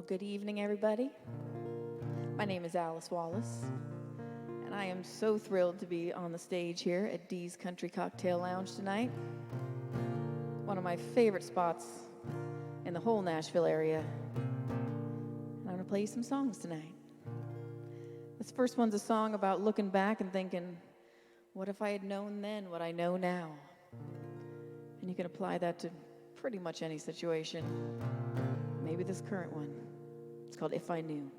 Good evening, everybody. My name is Alice Wallace, and I am so thrilled to be on the stage here at Dee's Country Cocktail Lounge tonight. One of my favorite spots in the whole Nashville area. And I'm going to play you some songs tonight. This first one's a song about looking back and thinking, what if I had known then what I know now? And you can apply that to pretty much any situation. Maybe this current one. It's called If I Knew.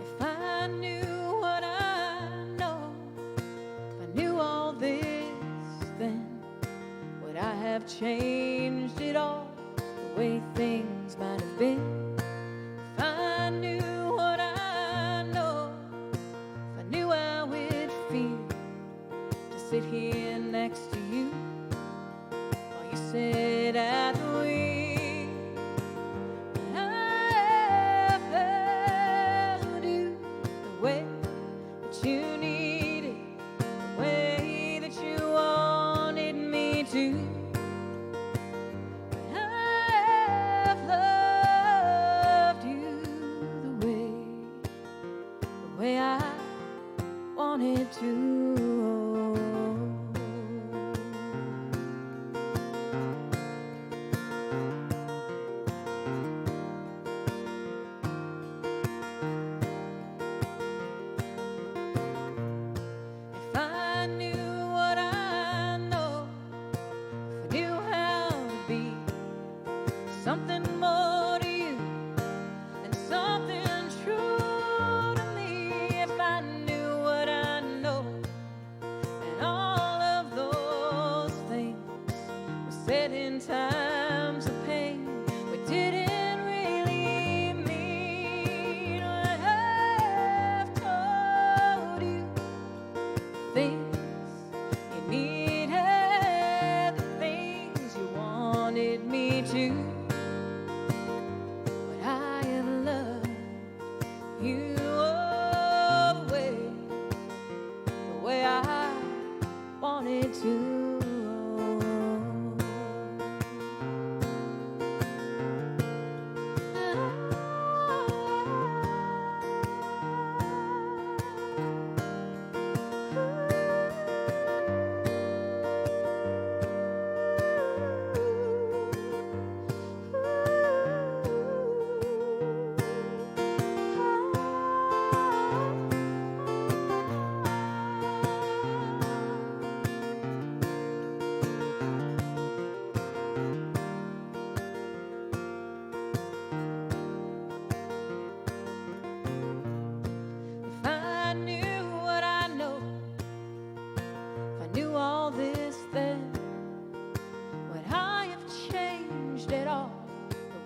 If I knew what I know, if I knew all this, then would I have changed it all the way things might have been? Sit here next to you while you sit at the wheel. I held you the way that you needed, the way that you wanted me to. I have loved you the way I wanted to. Something more to you and something true to me. If I knew what I know, and all of those things were said in times of pain, we didn't really mean what I've told you. Things you needed, the things you wanted me to. You the way I wanted to.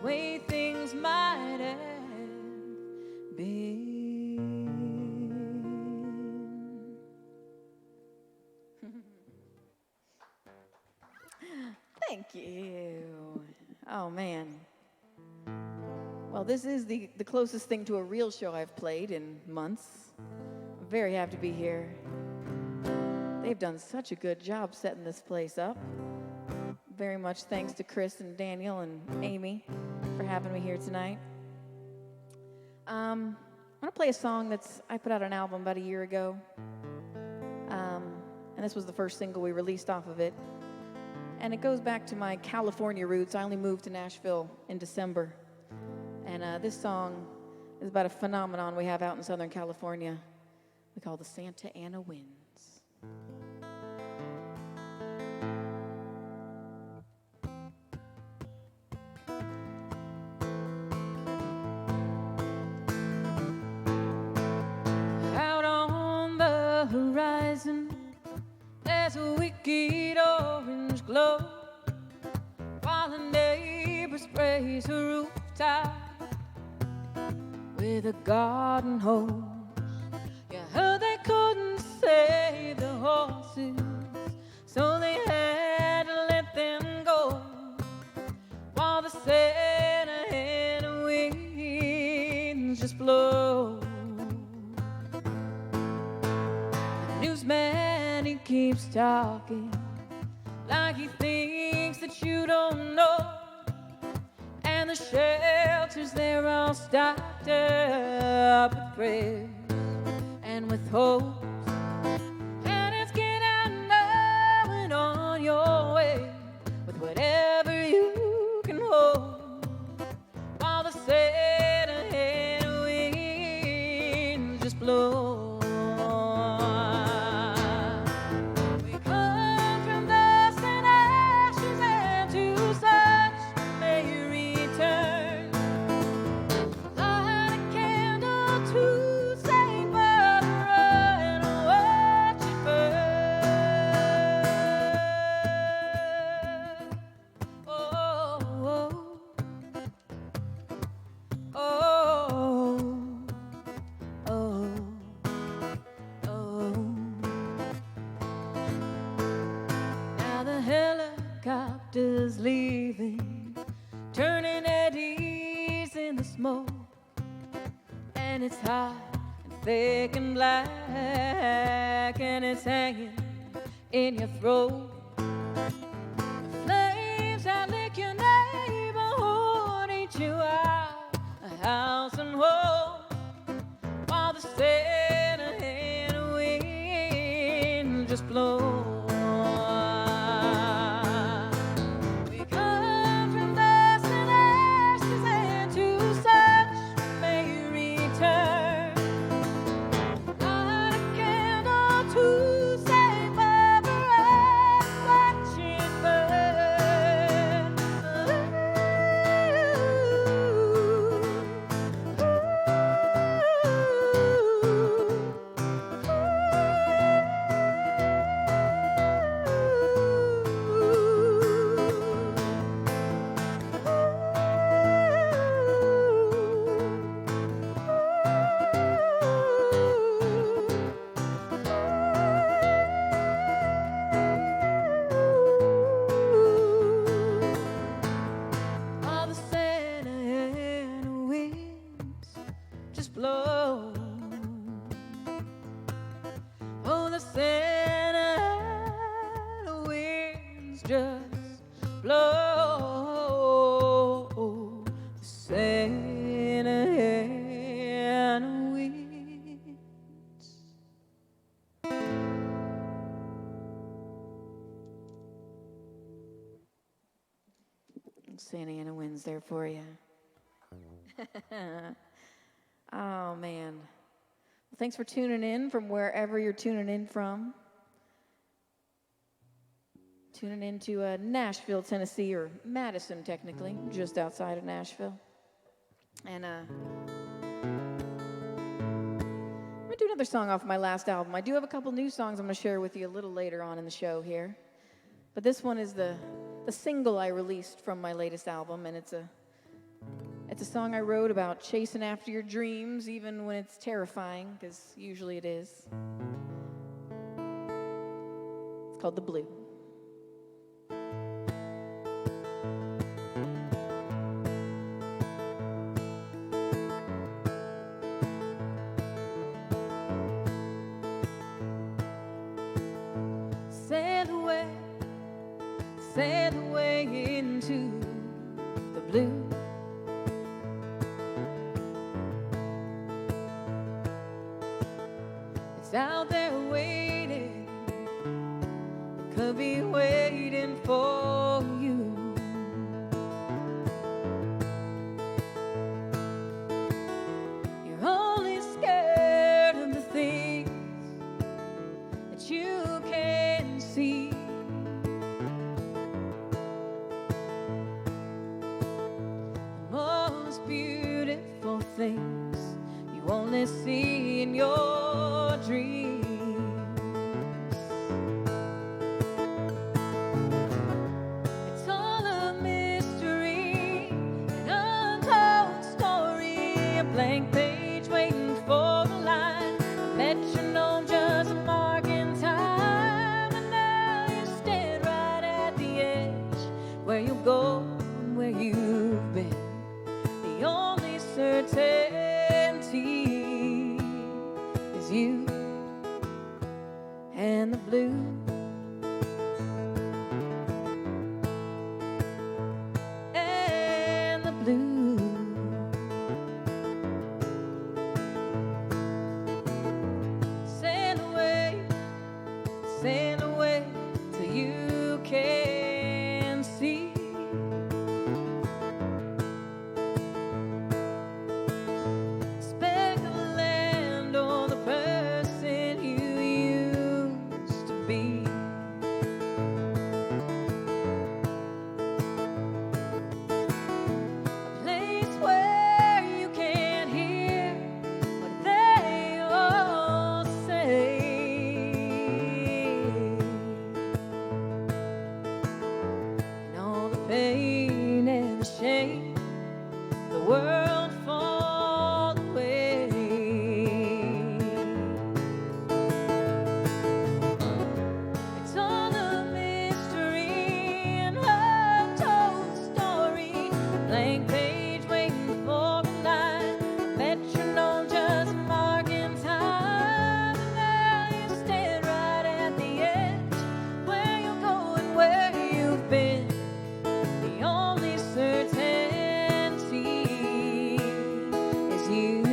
Way things might have been. Thank you. Oh, man. Well, this is the closest thing to a real show I've played in months. I'm very happy to be here. They've done such a good job setting this place up. Very much thanks to Chris and Daniel and Amy for having me here tonight. I'm going to play a song I put out an album about a year ago. And this was the first single we released off of it. And it goes back to my California roots. I only moved to Nashville in December. And this song is about a phenomenon we have out in Southern California we call the Santa Ana Winds. Horizon, there's a wicked orange glow, while the neighbors raise a rooftop with a garden hose. You heard they couldn't save the horses, so they had to let them go, while the Santa Ana winds just blow. talking like he thinks that you don't know. And the shelters, they're all stocked up with prayers and with hopes. And it's get out now and on your way with whatever you can hold, while the second-hand winds just blow. Helicopters leaving, turning eddies in the smoke, and it's hot and thick and black, and it's hanging in your throat. The flames that lick your neighborhood eat you out of house and home, while the second-hand wind just blows. Blow. Oh, the Santa winds just blow. The Santa winds. Santa Ana winds there for you. Oh, man. Well, thanks for tuning in from wherever you're tuning in from. Tuning in to Nashville, Tennessee, or Madison, technically, just outside of Nashville. And I'm going to do another song off my last album. I do have a couple new songs I'm going to share with you a little later on in the show here. But this one is the single I released from my latest album, and it's a song I wrote about chasing after your dreams, even when it's terrifying, because usually it is. It's called The Blue. Sail away into the blue. It's out there waiting, it could be waiting for you. You're only scared of the things that you can't see. Beautiful things you only see in your dreams. It's all a mystery, an untold story, a blank page waiting for a line, a metronome just a mark in time. And now you stand right at the edge, where you'll go and where you've been. The only certainty is you shame the world fall away. It's all a mystery and untold story, a blank page waiting for a line, a metronome just marking time. And now you stand right at the edge, where you're going, where you've been. The only certainty is you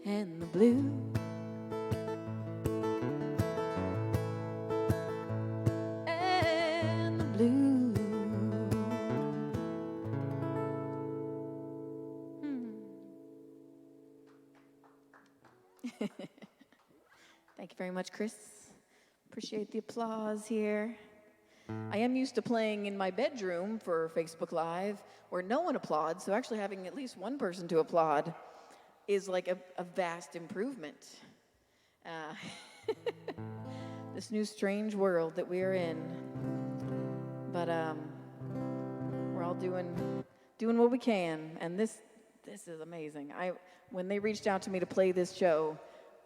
and the blue. And the blue. And the blue. Thank you very much, Chris. Appreciate the applause here. I am used to playing in my bedroom for Facebook Live where no one applauds, so actually having at least one person to applaud is like a vast improvement. This new strange world that we are in. But we're all doing what we can, and this is amazing. When they reached out to me to play this show,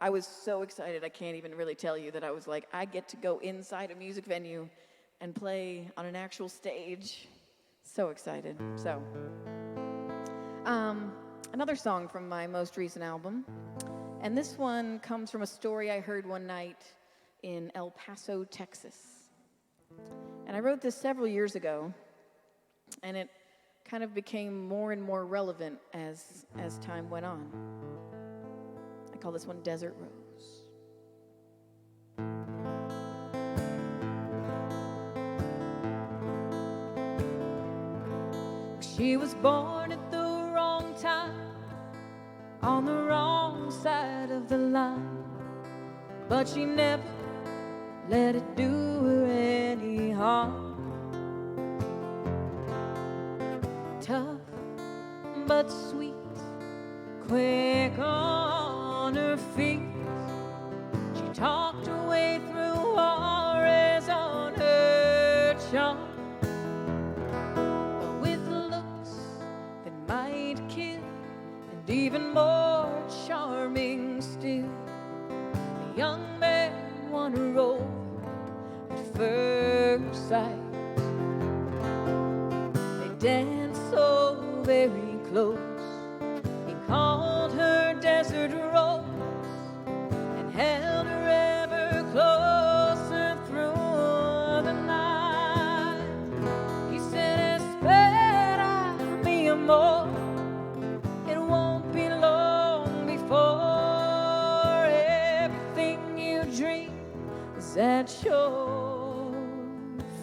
I was so excited. I can't even really tell you that I was like, I get to go inside a music venue and play on an actual stage. So excited. So, another song from my most recent album, and this one comes from a story I heard one night in El Paso, Texas. And I wrote this several years ago, and it kind of became more and more relevant as time went on. I call this one Desert Rose. She was born at the wrong time, on the wrong side of the line, but she never let it do her any harm. Tough but sweet, quick on her feet, she talked her way through Juarez on her charm. But with looks that might kill, and even more charming still, the young man won her over at first sight. They danced so very close, he called her Desert Rose and held her ever closer through the night. He said, Espera, mi amor, it won't be long before everything you dream is at your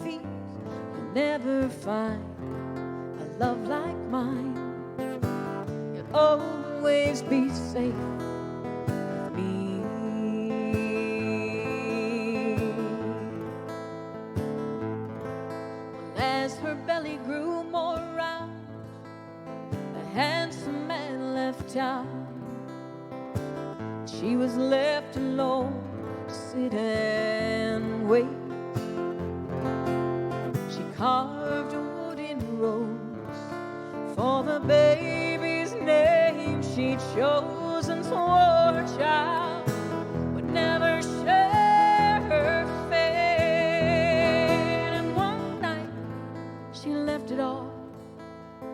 feet. You'll never find a love like mine. You'll always be safe with me. Well, as her belly grew more round, the handsome man left town. She was left alone to sit and wait. She carved a wooden rose for the baby's name she chose, and swore her child would never share her fate. And one night she left it all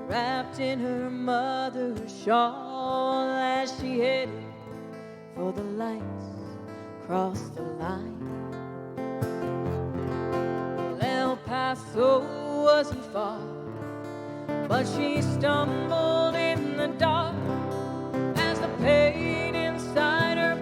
wrapped in her mother's shawl as she headed for the lights across the line. Well, El Paso wasn't far, but she stumbled in the dark as the pain inside her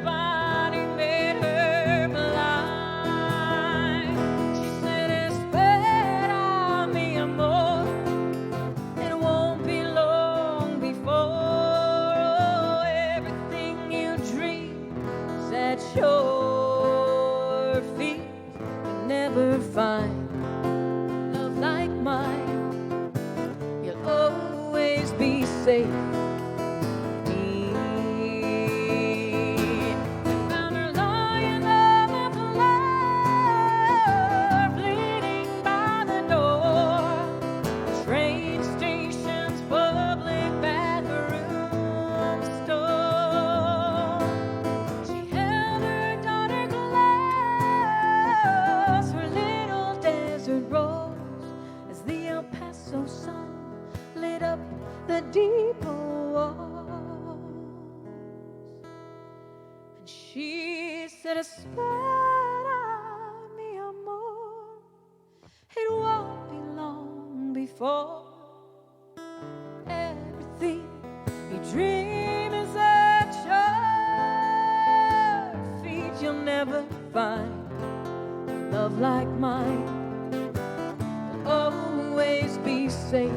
safe. Found her lying on the floor, bleeding by the door. Train station's public bathroom stall. She held her daughter close, her little desert rose, as the El Paso sun lit up the depot walls. And she said, espera, mi amor, it won't be long before everything you dream is at your feet. You'll never find love like mine. You'll always be safe.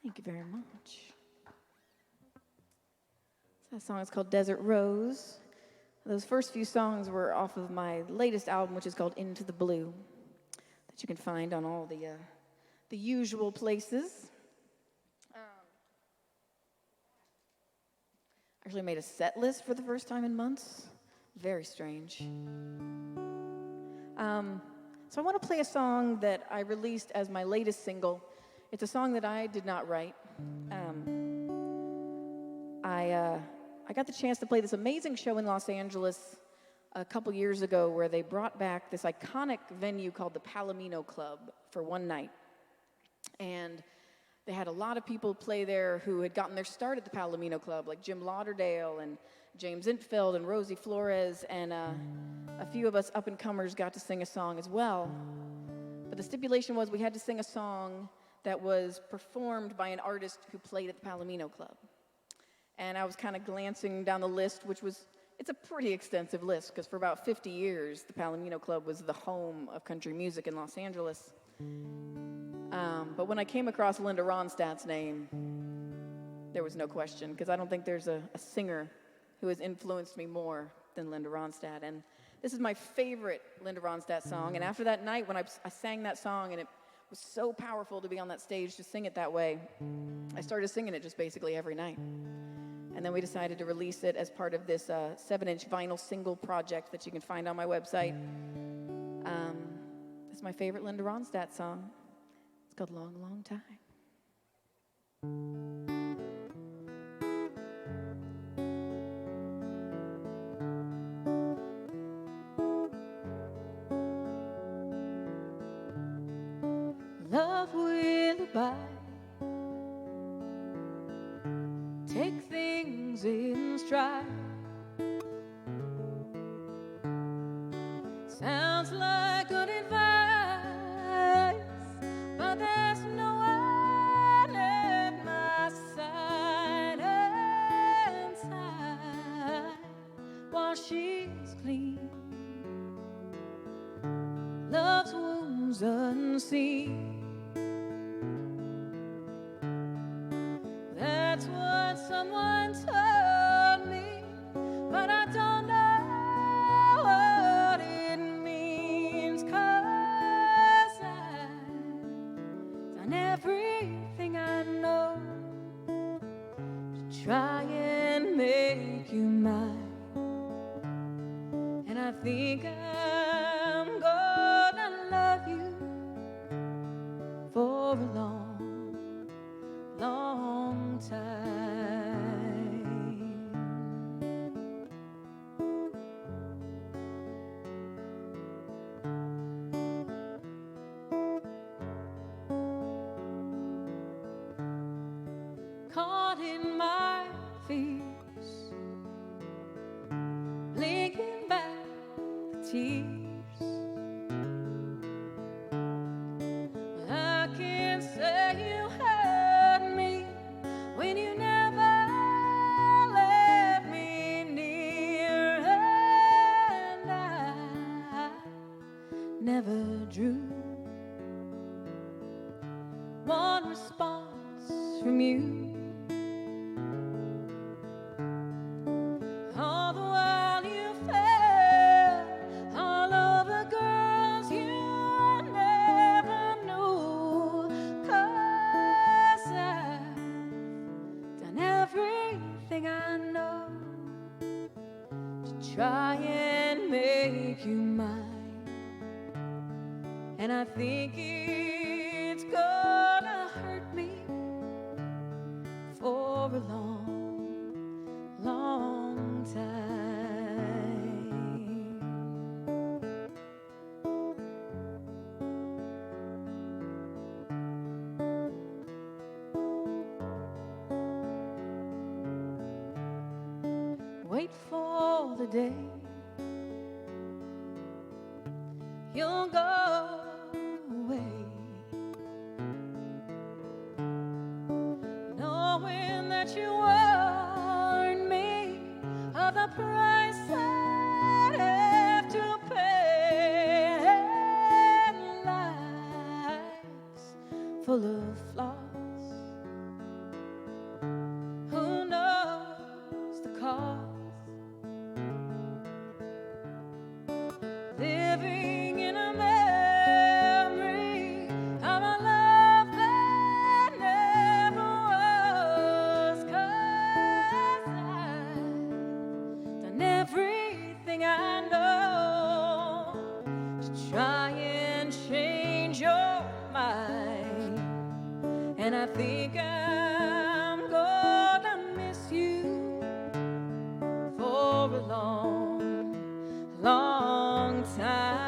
Thank you very much. That song is called Desert Rose. Those first few songs were off of my latest album, which is called Into the Blue, that you can find on all the usual places. Actually made a set list for the first time in months. Very strange. So I want to play a song that I released as my latest single. It's a song that I did not write. I got the chance to play this amazing show in Los Angeles a couple years ago where they brought back this iconic venue called the Palomino Club for one night. And they had a lot of people play there who had gotten their start at the Palomino Club, like Jim Lauderdale and James Intfeld and Rosie Flores, and a few of us up-and-comers got to sing a song as well. But the stipulation was we had to sing a song that was performed by an artist who played at the Palomino Club. And I was kind of glancing down the list, it's a pretty extensive list, because for about 50 years, the Palomino Club was the home of country music in Los Angeles. But when I came across Linda Ronstadt's name, there was no question, because I don't think there's a singer who has influenced me more than Linda Ronstadt. And this is my favorite Linda Ronstadt song. And after that night, when I sang that song, and it was so powerful to be on that stage to sing it that way, I started singing it just basically every night. And then we decided to release it as part of this 7-inch vinyl single project that you can find on my website. It's my favorite Linda Ronstadt song. It's called Long, Long Time. Love will abide. Take things in stride. Sounds like good advice, but there's no one at my side inside while she's clean. Love's wounds unseen. That's what someone told me, but I don't know what it means, 'cause I've done everything I know to try and make you mine. And I think I'm gonna love you for a long, long time. Caught in my fears, blinking back the tears. I can't say you hurt me when you never let me near never drew one response from you. All the while you fell all over girls you never knew. 'Cause I've done everything I know to try and make you mine. And I think it's gonna hurt me for a long, long time. Wait for the day you'll go away, knowing that you warned me of the price I'd have to pay. And life's full of flaws. Who knows the cause? Living in a memory of a love that never was. 'Cause I've done everything I know to try and change your mind. And I think I'm gonna miss you for a long, long time.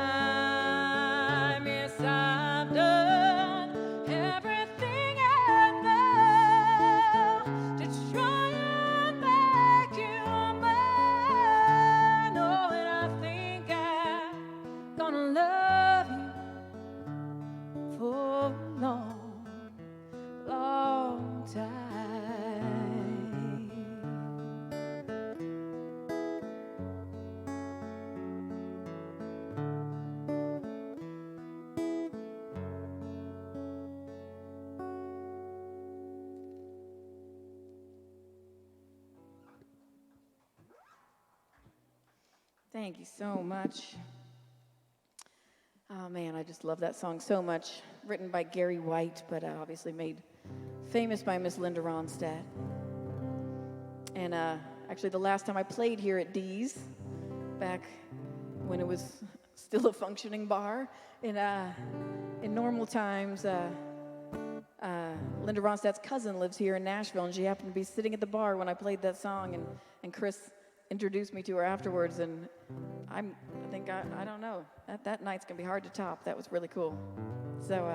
Yes, I've done everything I know to try and make you mine. Oh, and I think I'm gonna love you for a long, long time. Thank you so much. Oh man, I just love that song so much. Written by Gary White, but obviously made famous by Miss Linda Ronstadt. And actually the last time I played here at Dee's, back when it was still a functioning bar, in normal times, Linda Ronstadt's cousin lives here in Nashville, and she happened to be sitting at the bar when I played that song, and Chris introduced me to her afterwards, and I don't know, that night's gonna be hard to top. That was really cool. So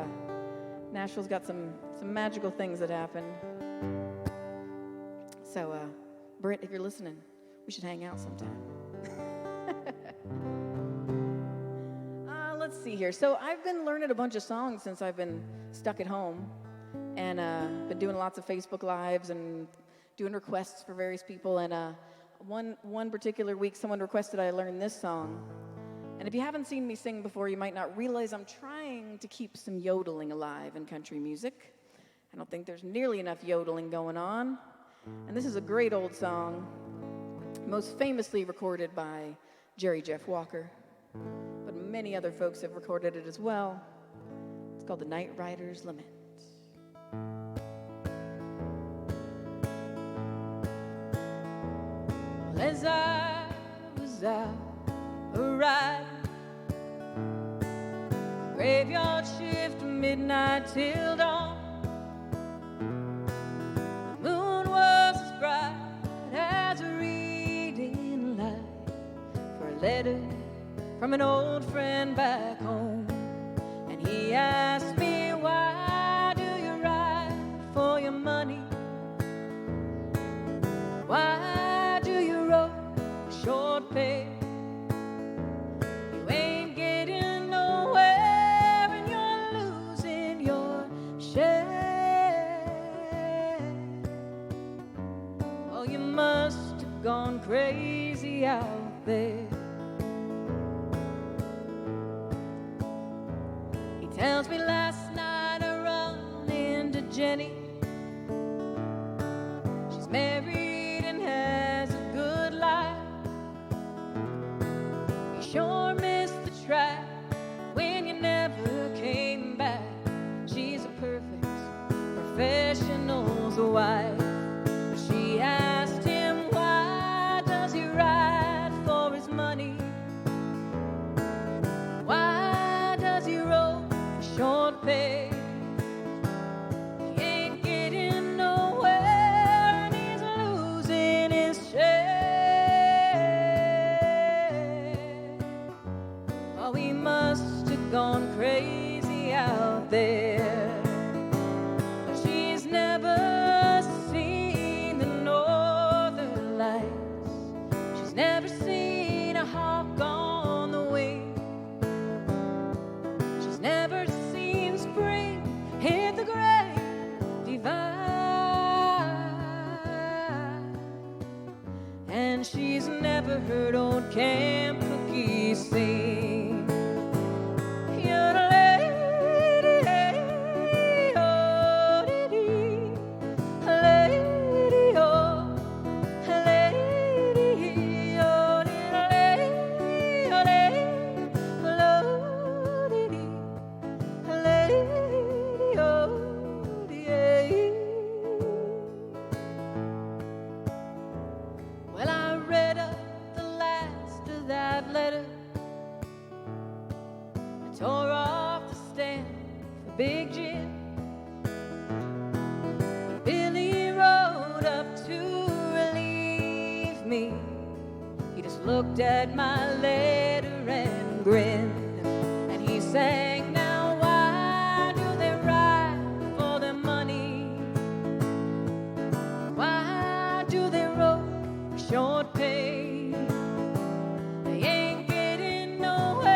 Nashville's got some magical things that happen. So Britt, if you're listening, we should hang out sometime. Let's see here. So I've been learning a bunch of songs since I've been stuck at home, and been doing lots of Facebook Lives and doing requests for various people, and one particular week, someone requested I learn this song. And if you haven't seen me sing before, you might not realize I'm trying to keep some yodeling alive in country music. I don't think there's nearly enough yodeling going on. And this is a great old song, most famously recorded by Jerry Jeff Walker. But many other folks have recorded it as well. It's called The Night Rider's Lament. As I was out riding, graveyard shift, midnight till dawn, the moon was as bright as a reading light for a letter from an old friend back home. And he asked me, why do you ride for your money? Why do you row short pay? You ain't getting nowhere and you're losing your share. Oh, you must have gone crazy out there. Tells me last night I run into Jenny. She's married and has a good life. You sure missed the track when you never came back. She's a perfect professional's wife. She asked him, why does he ride for his money? Why does he roll for short pay? He ain't getting nowhere and he's losing his share. Oh, he must have gone crazy out there. But she's never seen the northern lights. She's never seen a hawk on the wing. She's never seen spring hit the great divide. And she's never heard old Camp Cookie sing. Well, I read up the last of that letter. I tore off the stamp for Big Jim. When Billy rode up to relieve me, he just looked at my letter and grinned. And he sang, now why do they ride for their money? Why do they roll short pay? They ain't getting nowhere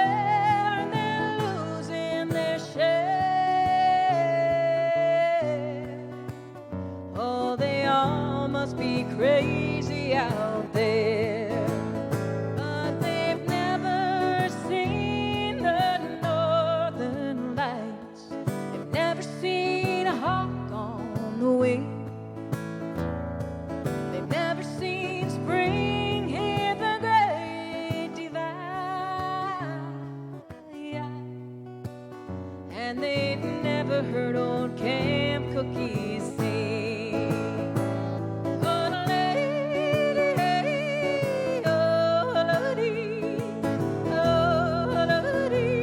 and they're losing their share. Oh, they all must be crazy out there. But they've never seen the northern lights. They've never seen a hawk on the wing. They've never seen spring hit the great divide. And they've never heard old Camp Cookie sing. Oh, lady, oh, lady, oh, lady, oh, lady,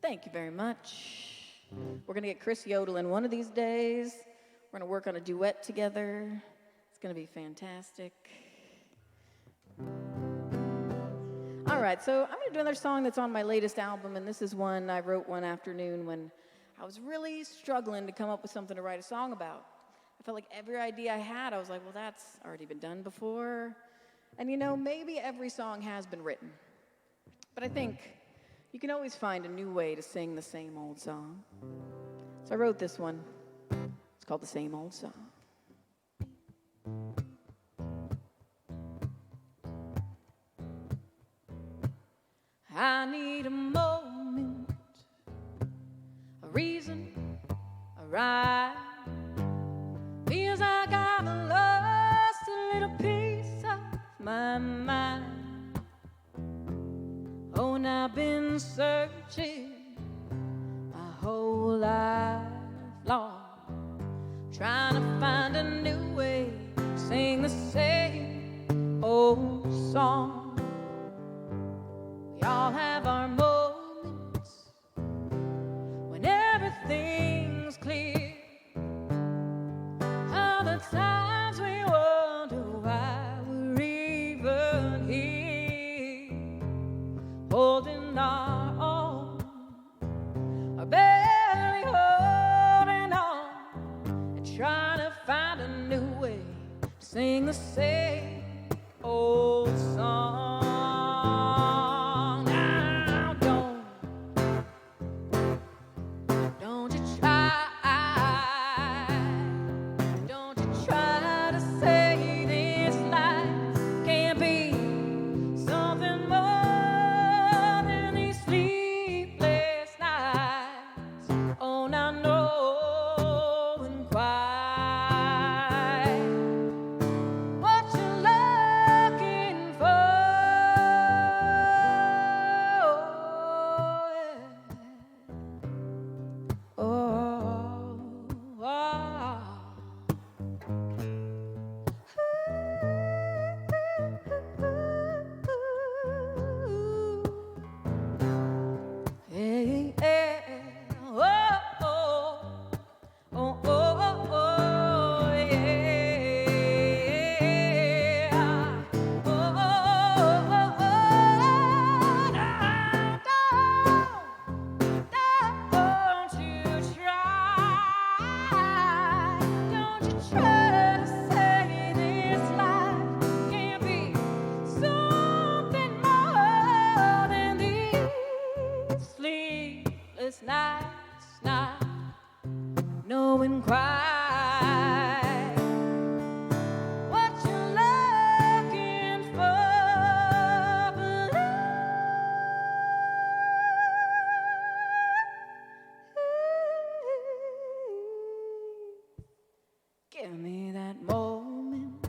Thank you very much. We're going to get Chris yodeling one of these days. We're going to work on a duet together. It's going to be fantastic. All right, so I'm going to do another song that's on my latest album, and this is one I wrote one afternoon when I was really struggling to come up with something to write a song about. I felt like every idea I had, I was like, well, that's already been done before. And you know, maybe every song has been written. But I think you can always find a new way to sing the same old song. So I wrote this one. It's called The Same Old Song. I need a moment, a reason, a rhyme. Feels like I've lost a little piece of my mind. Oh, and I've been searching my whole life long, trying to find a new way to sing the same old song. We all have our moments when everything's clear. Other times we wonder why we're even here. sing the same old song. Now don't you try, don't you try to say this life can't be something more than these sleepless nights. Oh, now knowing quite what you're looking for. Oh, hey, hey, oh, oh, oh, oh, yeah. Oh, don't you try to say this life can't be something more than these sleepless nights, not knowing quite what you're looking for. But give me that moment,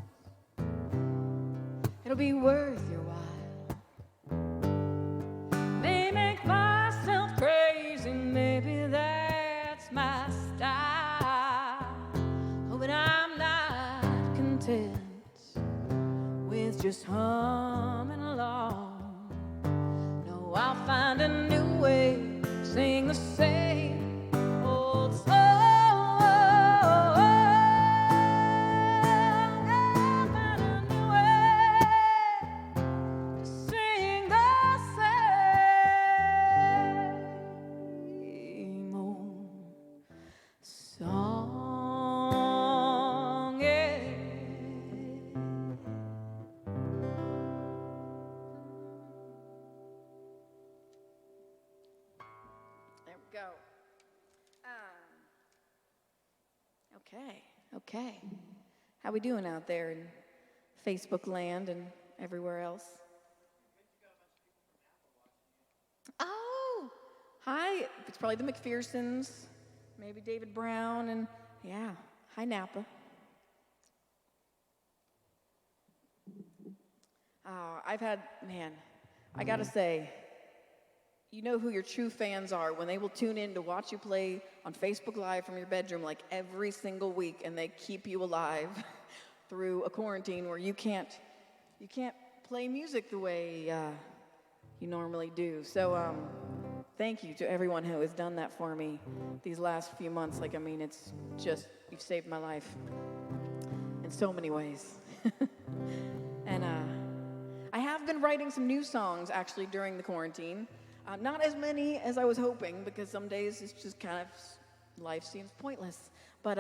it'll be worth your while. May make myself crazy, maybe that's my style. Oh, but I'm not content with just humming along. No, I'll find a new way to sing the same old song. I'll find a new way to sing the same old song. Yeah. There we go. Okay. How we doing out there in Facebook land and everywhere else? Oh, hi. It's probably the McPhersons, maybe David Brown, and yeah, hi Napa. Oh, I gotta say, you know who your true fans are when they will tune in to watch you play on Facebook Live from your bedroom like every single week, and they keep you alive through a quarantine where you can't play music the way you normally do. So thank you to everyone who has done that for me these last few months. Like, I mean, it's just, you've saved my life in so many ways. And I have been writing some new songs actually during the quarantine. Not as many as I was hoping, because some days it's just kind of, life seems pointless. But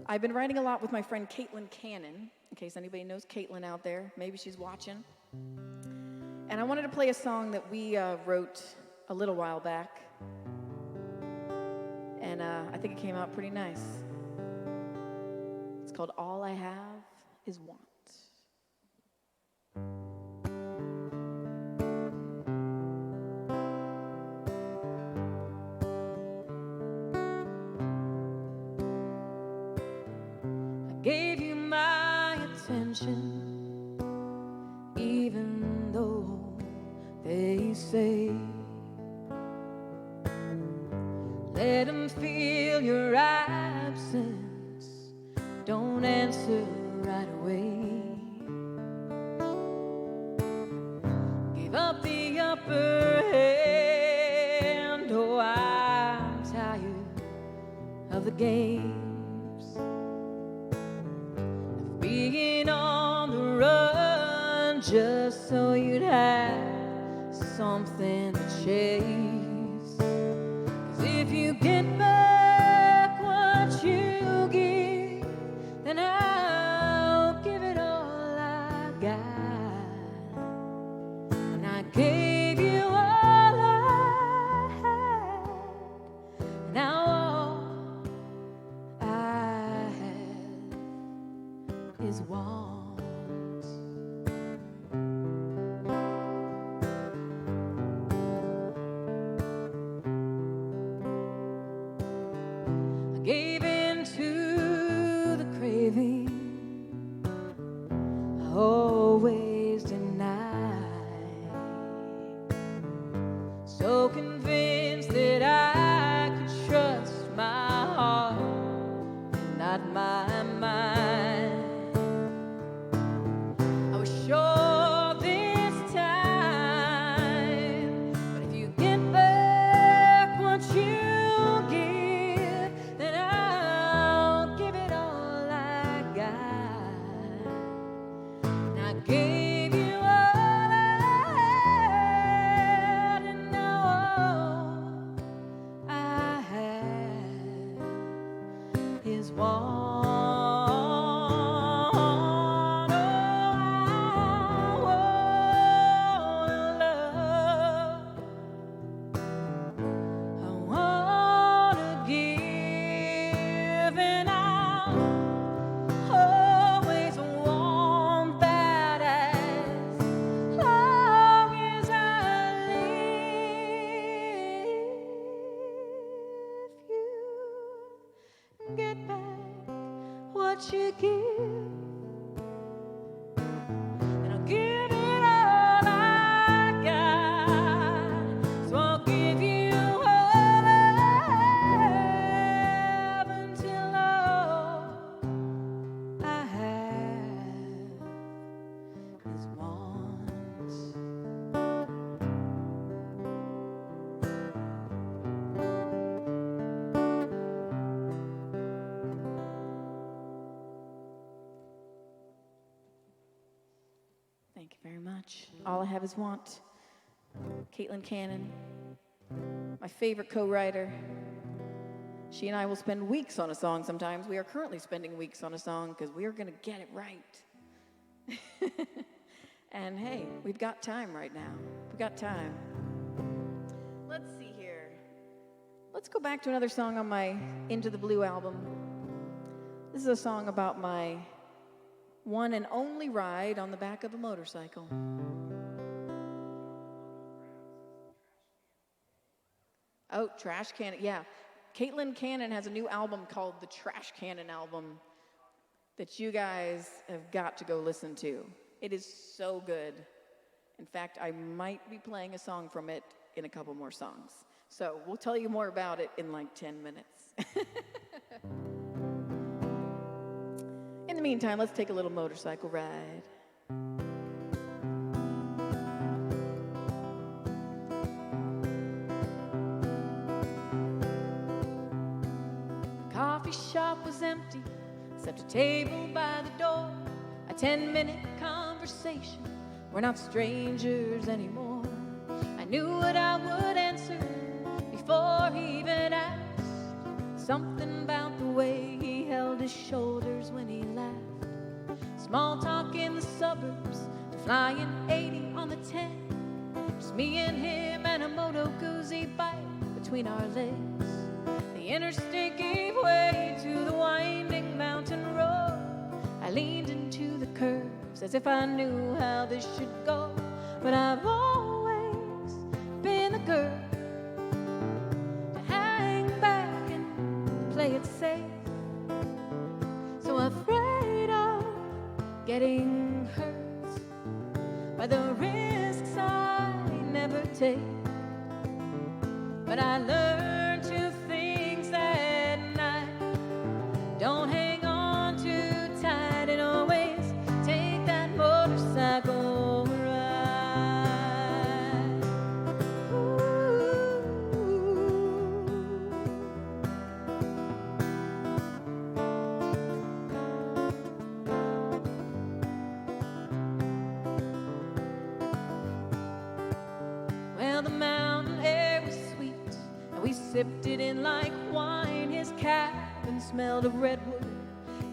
I've been writing a lot with my friend Caitlin Cannon, in case anybody knows Caitlin out there. Maybe she's watching. And I wanted to play a song that we wrote a little while back. And I think it came out pretty nice. It's called All I Have Is Want. Gave you my attention, even though they say, let them feel your absence, don't answer right away. Give up the upper hand, oh, I'm tired of the game. Being on the run just so you'd have something to chase. 'Cause if you get back what you give, then how his wants. I gave in to the craving I always denied, so convinced that I could trust my heart and not my mind. I was sure this time, but if you get back what you give, then I'll give it all I got. And I gave you all I had, and now all I have is one. Get back what you give, and I'll give it all I got. So I'll give you all I have until all I have is wants. Thank you very much. All I Have Is Want. Caitlin Cannon, my favorite co-writer. She and I will spend weeks on a song sometimes. We are currently spending weeks on a song because we are going to get it right. And hey, we've got time right now. We've got time. Let's see here. Let's go back to another song on my Into the Blue album. This is a song about my one and only ride on the back of a motorcycle. Oh, Trash Cannon, yeah. Caitlin Cannon has a new album called the Trash Cannon album that you guys have got to go listen to. It is so good. In fact, I might be playing a song from it in a couple more songs. So we'll tell you more about it in like 10 minutes. In the meantime, let's take a little motorcycle ride. The coffee shop was empty, except a table by the door. A 10-minute conversation. We're not strangers anymore. I knew what I would answer before he even asked. Something about the way he held his shoulders when he laughed. Small talk in the suburbs, flying 80 on the 10. Just me and him and a Moto Guzzi bike between our legs. The interstate gave way to the winding mountain road. I leaned into the curves as if I knew how this should go. But I've always been the girl to hang back and play it safe. So afraid of getting hurt by the risks I never take. But I learned two things that night. Don't hang on too tight and always take that motorcycle ride. Ooh. Well, the mountain air was sweet, and we sipped it in like wine. His cabin smelled of redwood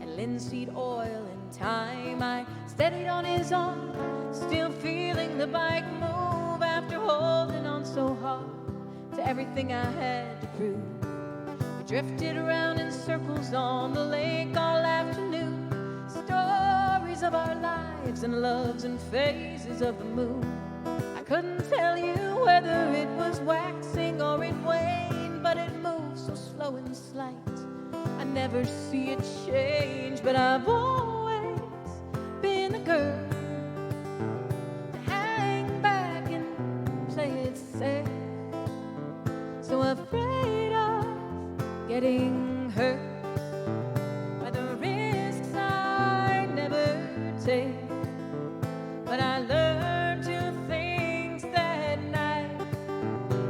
and linseed oil and thyme. I steadied on his arm, still feeling the bike move after holding on so hard to everything I had to prove. We drifted around in circles on the lake all afternoon, stories tides and loves and phases of the moon. I couldn't tell you whether it was waxing or it waned, but it moves so slow and slight. I never see it change, but I've always been the girl to hang back and play it safe. So afraid of getting hurt by the risks I never take. But I learned two things that night: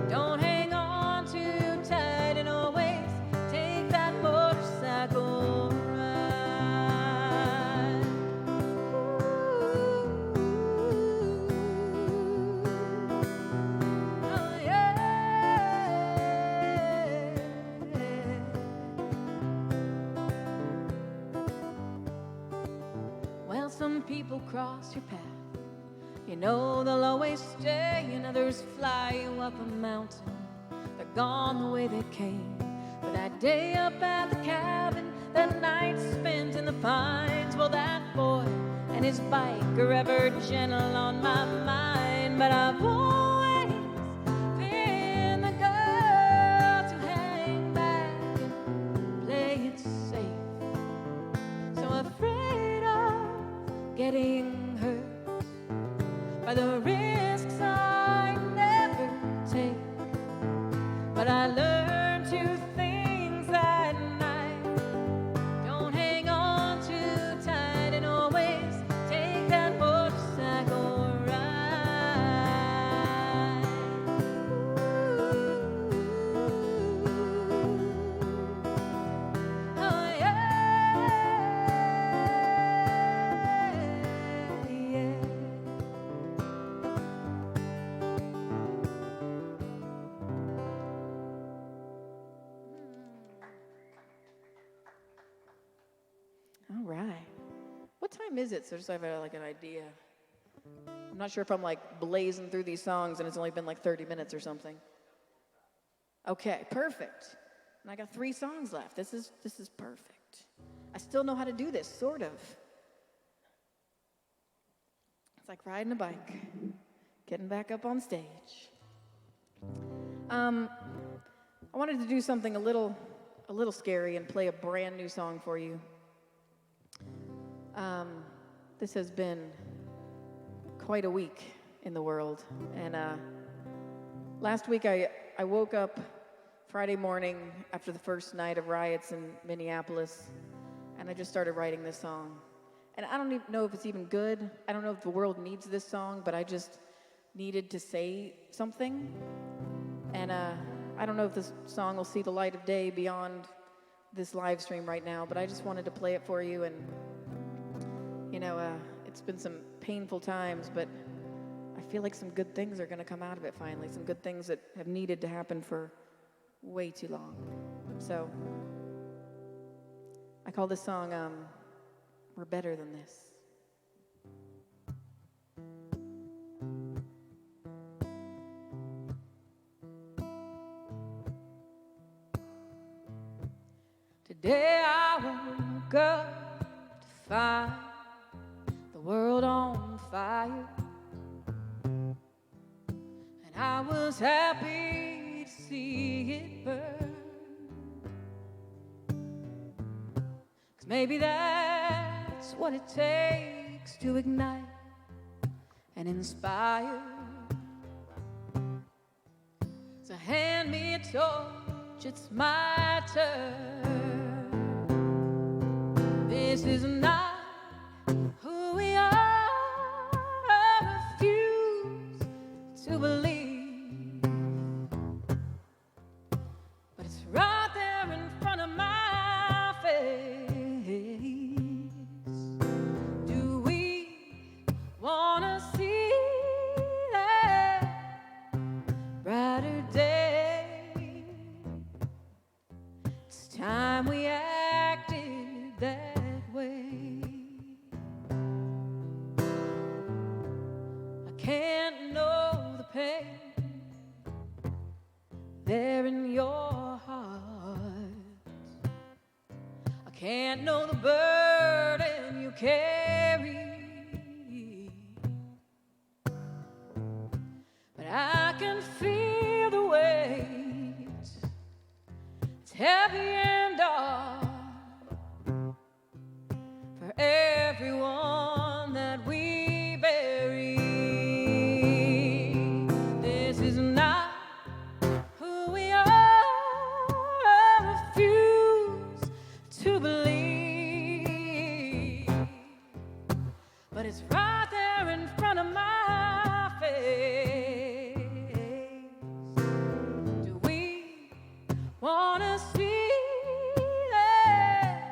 don't hang on too tight, and always take that motorcycle ride. Oh yeah. Well, some people cross your path. You know they'll always stay, and others fly you up a mountain. They're gone the way they came. But that day up at the cabin, that night spent in the pines, well, that boy and his bike are ever gentle on my mind. But I've always been the girl to hang back and play it safe. So afraid of getting hurt by the risks I never take. But I learned two things that night: don't hang on too tight, and always take that motorcycle ride. Ooh. Oh yeah, yeah. All right. What time is it? So just so I have like an idea. I'm not sure if I'm like blazing through these songs and it's only been like 30 minutes or something. Okay, perfect. And I got 3 songs left. This is perfect. I still know how to do this, sort of. It's like riding a bike, getting back up on stage. I wanted to do something a little scary and play a brand new song for you. This has been quite a week in the world, and last week I woke up Friday morning after the first night of riots in Minneapolis, and I just started writing this song. And I don't even know if it's even good. I don't know if the world needs this song, but I just needed to say something. And I don't know if this song will see the light of day beyond this live stream right now, but I just wanted to play it for you. And you know, it's been some painful times, but I feel like some good things are going to come out of it finally. Some good things that have needed to happen for way too long. So I call this song We're Better Than This. Today I woke up to find the world on fire, and I was happy to see it burn. 'Cause maybe that's what it takes to ignite and inspire. So hand me a torch, it's my turn. This is not who we are. I refuse to believe, but it's right there in front of my face. Do we want to see that brighter day? It's time we acted that way. I can't know the pain there in your heart. I can't know the burden you carry can feel the weight. It's heavy and dark for everyone that we bury. This is not who we are. I refuse to believe, but it's right there in front of my face. Do we want to see that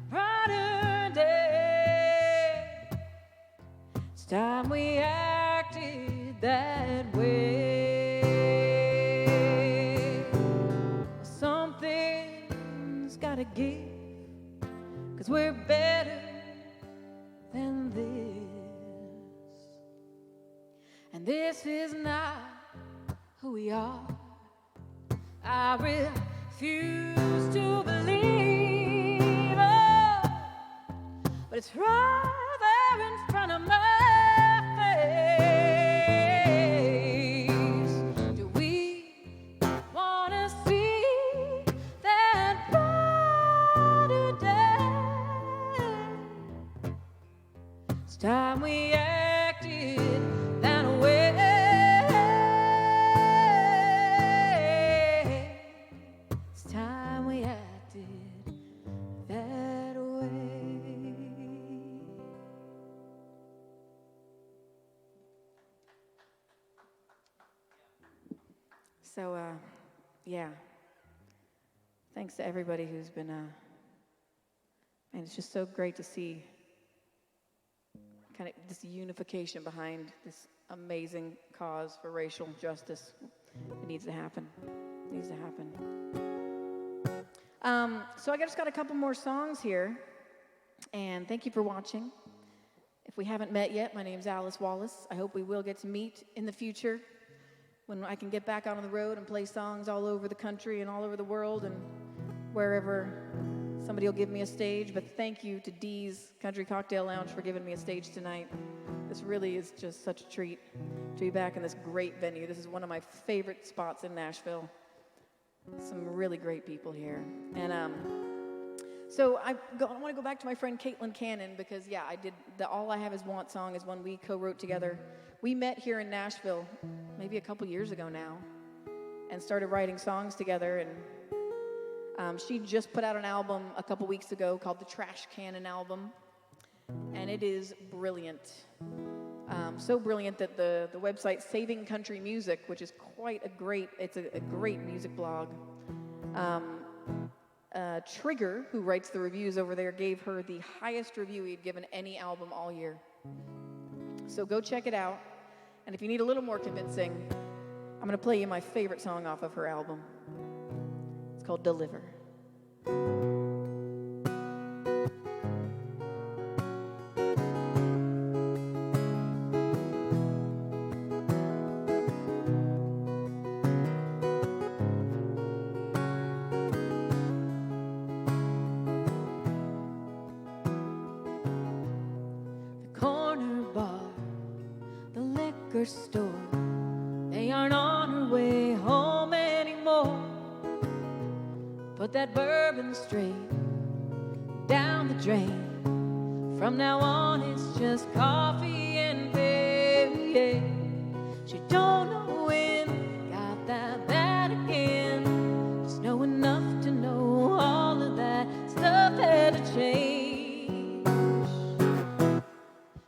brighter day? It's time we acted that way. Something's gotta give, 'cause we're better than this. And this is not who we are. I refuse to believe, oh, but it's right there in front of my face. Do we want to see that brighter day? It's time we acted that way. It's time we acted that way. So, yeah. Thanks to everybody who's been, and it's just so great to see kind of this unification behind this amazing cause for racial justice. It needs to happen. It needs to happen. So I just got a couple more songs here, and thank you for watching. If we haven't met yet, my name's Alice Wallace. I hope we will get to meet in the future when I can get back out on the road and play songs all over the country and all over the world and wherever somebody will give me a stage. But thank you to Dee's Country Cocktail Lounge for giving me a stage tonight. This really is just such a treat to be back in this great venue. This is one of my favorite spots in Nashville. Some really great people here. And so I want to go back to my friend Caitlin Cannon because, yeah, I did the All I Have Is Want song is one we co-wrote together. We met here in Nashville maybe a couple years ago now and started writing songs together. And she just put out an album a couple weeks ago called the Trash Cannon album, and it is brilliant. So brilliant that the website Saving Country Music, which is quite a great music blog, Trigger, who writes the reviews over there, gave her the highest review he'd given any album all year. So go check it out, and if you need a little more convincing, I'm going to play you my favorite song off of her album. It's called Deliver. The corner bar, the liquor store, they aren't on her way home anymore. Put that bourbon straight down the drain. From now on, it's just coffee and beer. She don't know when, got that bad again. Just know enough to know all of that stuff had to change.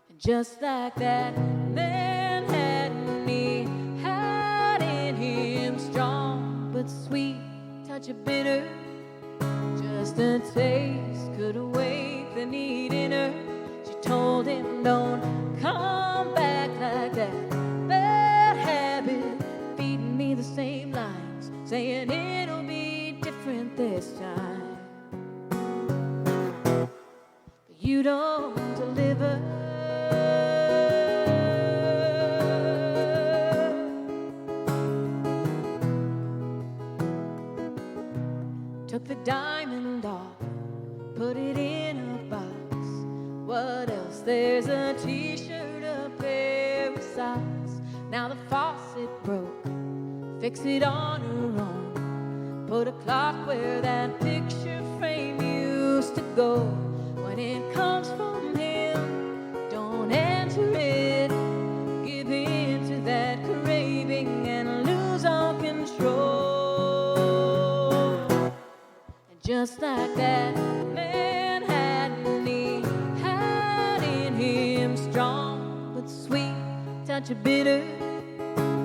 And just like that, Manhattan, he had in him strong but sweet touch of bitter. Just a taste could awake the need in her. She told him, don't come back like that. Bad habit, feeding me the same lines, saying it'll be different this time. But you don't deliver. Took the diamond off, put it in a box. What else? There's a t-shirt, a pair of socks. Now the faucet faucet broke, fix it on her own. Put a clock where that picture frame used to go. When it comes from him, don't answer it. Give in to that craving and lose all control. And just like that Manhattan, he had in him strong but sweet, touch of bitter,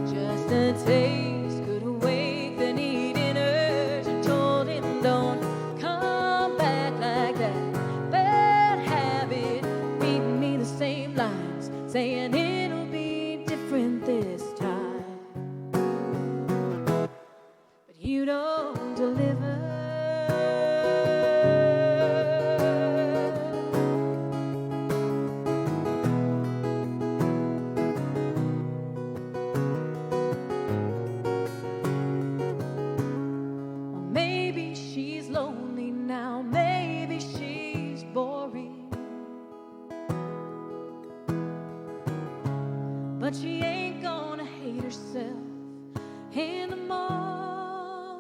just a taste could awake the need in her. She told him, don't come back like that bad habit, reading me the same lines, saying it'll be different this time. But you don't deliver. But she ain't gonna hate herself in the morning.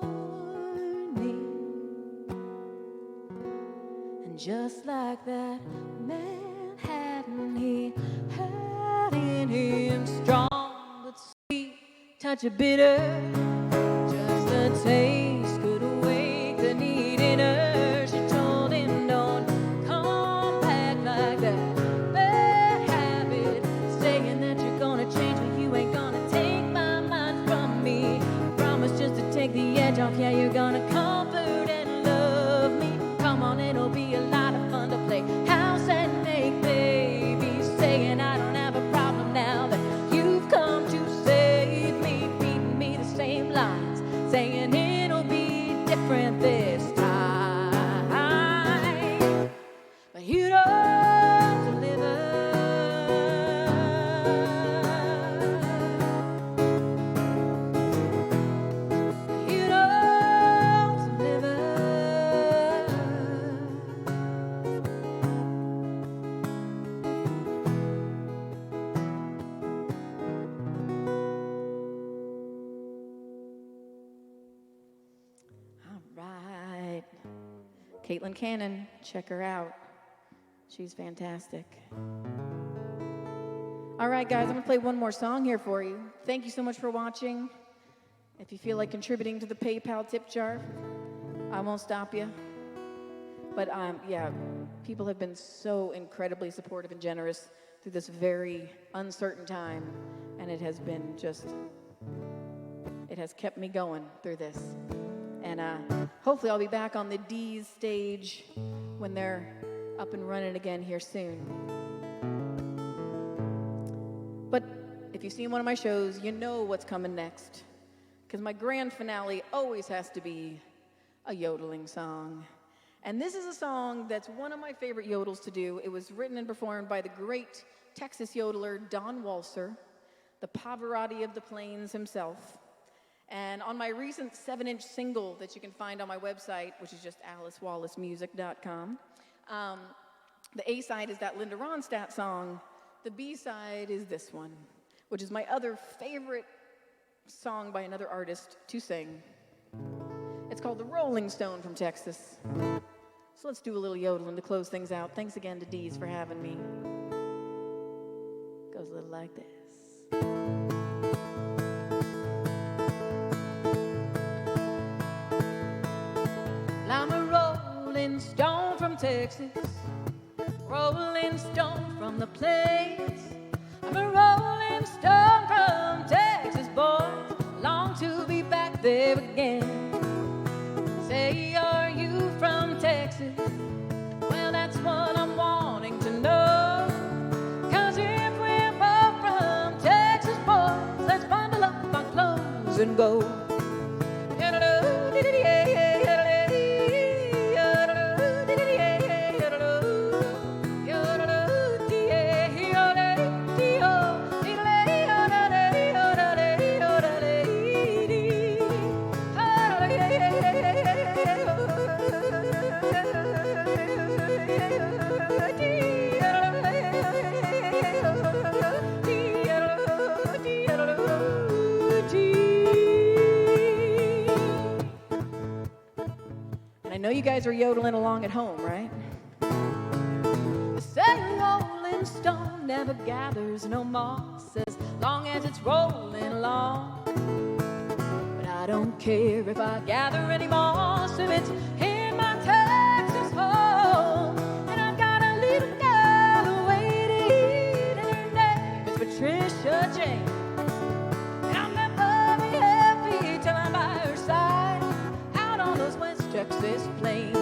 And just like that Manhattan, he had in him strong but sweet, touch of bitter, just a taste could awake the need in her. She told him, don't come back like that bad habit, saying that you're gonna change, but you ain't gonna take my mind from me. Promise just to take the edge off, yeah, you're gonna comfort and love me. Come on, it'll be a lot of fun to play house and make babies, saying I don't have a problem now that you've come to save me, beating me the same lines, saying it'll be different this time. But you don't deliver. You don't deliver. All right. Caitlin Cannon, check her out. She's fantastic. All right, guys, I'm going to play one more song here for you. Thank you so much for watching. If you feel like contributing to the PayPal tip jar, I won't stop you. But yeah, people have been so incredibly supportive and generous through this very uncertain time, and it has been just, it has kept me going through this. And hopefully I'll be back on the D's stage when they're up and running again here soon. But if you've seen one of my shows, you know what's coming next. Because my grand finale always has to be a yodeling song. And this is a song that's one of my favorite yodels to do. It was written and performed by the great Texas yodeler Don Walser, the Pavarotti of the Plains himself. And on my recent 7-inch single that you can find on my website, which is just alicewallacemusic.com, the A-side is that Linda Ronstadt song. The B-side is this one, which is my other favorite song by another artist to sing. It's called The Rolling Stone from Texas. So let's do a little yodeling to close things out. Thanks again to Dee's for having me. Goes a little like this. I'm a rolling stone from Texas, rolling stone from the plains. I'm a rolling stone from Texas, boys, long to be back there again. Say, are you from Texas? Well, that's what I'm wanting to know. 'Cause if we're both from Texas, boys, let's bundle up our clothes and go. you guys are yodeling along at home, right? They say a rolling stone never gathers no moss as long as it's rolling along. But I don't care if I gather any moss if it's in my Texas home. And I've got a little girl waiting, and her name is Patricia Jane. And I'll never be happy till I'm by her side out on those West Texas plains.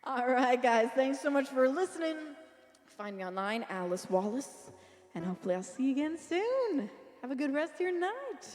All right, guys, thanks so much for listening. Find me online, Alice Wallace, and hopefully I'll see you again soon. Have a good rest of your night.